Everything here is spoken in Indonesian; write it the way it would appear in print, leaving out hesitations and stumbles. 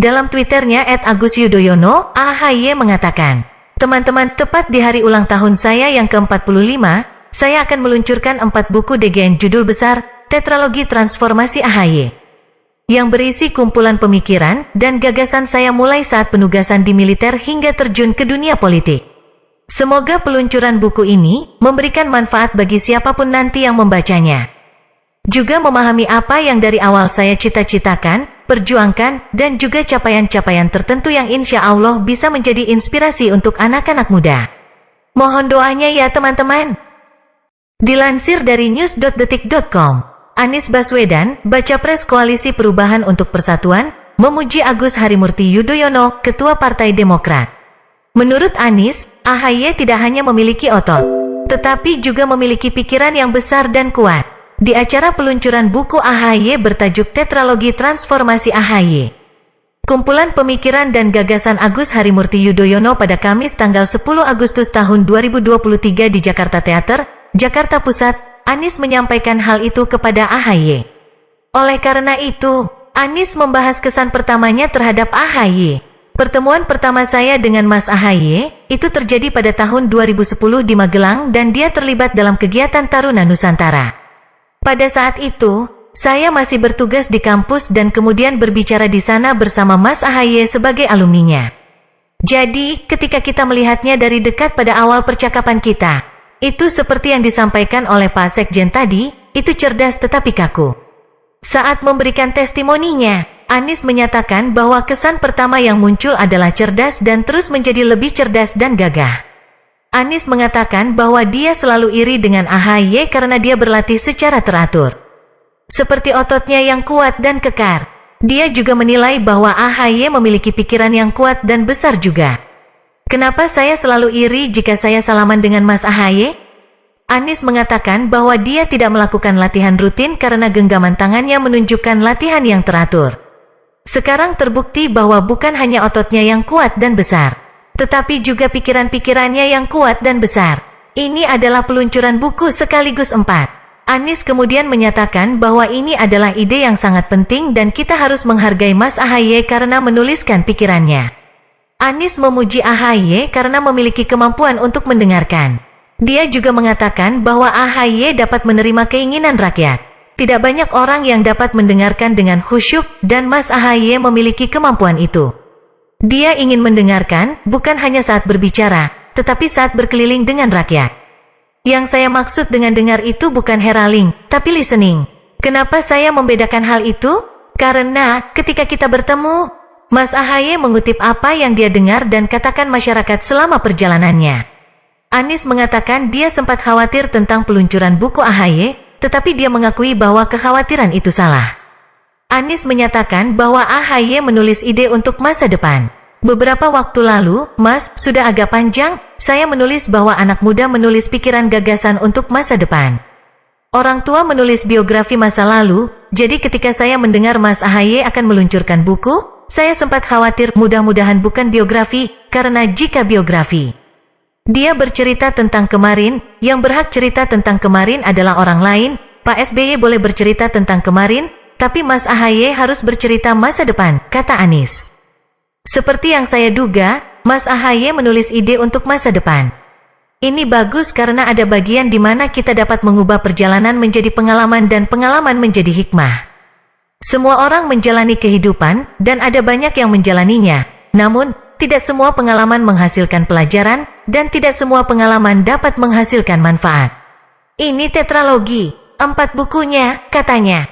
Dalam Twitternya @AgusYudhoyono, AHY mengatakan, "Teman-teman, tepat di hari ulang tahun saya yang ke-45, saya akan meluncurkan 4 buku DGN judul besar, Tetralogi Transformasi AHY, yang berisi kumpulan pemikiran dan gagasan saya mulai saat penugasan di militer hingga terjun ke dunia politik. Semoga peluncuran buku ini memberikan manfaat bagi siapapun nanti yang membacanya. Juga memahami apa yang dari awal saya cita-citakan, perjuangkan, dan juga capaian-capaian tertentu yang insya Allah bisa menjadi inspirasi untuk anak-anak muda. Mohon doanya ya teman-teman." Dilansir dari news.detik.com, Anies Baswedan, Bacapres Koalisi Perubahan untuk Persatuan, memuji Agus Harimurti Yudhoyono, Ketua Partai Demokrat. Menurut Anies, AHY tidak hanya memiliki otot, tetapi juga memiliki pikiran yang besar dan kuat. Di acara peluncuran buku AHY bertajuk Tetralogi Transformasi AHY, kumpulan pemikiran dan gagasan Agus Harimurti Yudhoyono pada Kamis tanggal 10 Agustus tahun 2023 di Jakarta Theater, Jakarta Pusat, Anies menyampaikan hal itu kepada AHY. Oleh karena itu, Anies membahas kesan pertamanya terhadap AHY. "Pertemuan pertama saya dengan Mas AHY, itu terjadi pada tahun 2010 di Magelang dan dia terlibat dalam kegiatan Taruna Nusantara. Pada saat itu, saya masih bertugas di kampus dan kemudian berbicara di sana bersama Mas AHY sebagai alumninya. Jadi, ketika kita melihatnya dari dekat pada awal percakapan kita, itu seperti yang disampaikan oleh Pak Sekjen tadi, itu cerdas tetapi kaku." Saat memberikan testimoninya, Anies menyatakan bahwa kesan pertama yang muncul adalah cerdas dan terus menjadi lebih cerdas dan gagah. Anies mengatakan bahwa dia selalu iri dengan AHY karena dia berlatih secara teratur, seperti ototnya yang kuat dan kekar. Dia juga menilai bahwa AHY memiliki pikiran yang kuat dan besar juga. "Kenapa saya selalu iri jika saya salaman dengan Mas AHY?" Anies mengatakan bahwa dia tidak melakukan latihan rutin karena genggaman tangannya menunjukkan latihan yang teratur. Sekarang terbukti bahwa bukan hanya ototnya yang kuat dan besar, tetapi juga pikiran-pikirannya yang kuat dan besar. Ini adalah peluncuran buku sekaligus 4. Anies kemudian menyatakan bahwa ini adalah ide yang sangat penting dan kita harus menghargai Mas AHY karena menuliskan pikirannya. Anies memuji AHY karena memiliki kemampuan untuk mendengarkan. Dia juga mengatakan bahwa AHY dapat menerima keinginan rakyat. Tidak banyak orang yang dapat mendengarkan dengan khusyuk dan Mas AHY memiliki kemampuan itu. Dia ingin mendengarkan, bukan hanya saat berbicara, tetapi saat berkeliling dengan rakyat. Yang saya maksud dengan dengar itu bukan heraling, tapi listening. Kenapa saya membedakan hal itu? Karena, ketika kita bertemu, Mas AHY mengutip apa yang dia dengar dan katakan masyarakat selama perjalanannya. Anies mengatakan dia sempat khawatir tentang peluncuran buku AHY, tetapi dia mengakui bahwa kekhawatiran itu salah. Anies menyatakan bahwa AHY menulis ide untuk masa depan. "Beberapa waktu lalu, Mas, sudah agak panjang, saya menulis bahwa anak muda menulis pikiran gagasan untuk masa depan. Orang tua menulis biografi masa lalu, jadi ketika saya mendengar Mas AHY akan meluncurkan buku, saya sempat khawatir mudah-mudahan bukan biografi, karena jika biografi, dia bercerita tentang kemarin, yang berhak cerita tentang kemarin adalah orang lain. Pak SBY boleh bercerita tentang kemarin, tapi Mas AHY harus bercerita masa depan," kata Anies. "Seperti yang saya duga, Mas AHY menulis ide untuk masa depan. Ini bagus karena ada bagian di mana kita dapat mengubah perjalanan menjadi pengalaman dan pengalaman menjadi hikmah. Semua orang menjalani kehidupan, dan ada banyak yang menjalaninya. Namun, tidak semua pengalaman menghasilkan pelajaran, dan tidak semua pengalaman dapat menghasilkan manfaat. Ini tetralogi, 4 bukunya," katanya.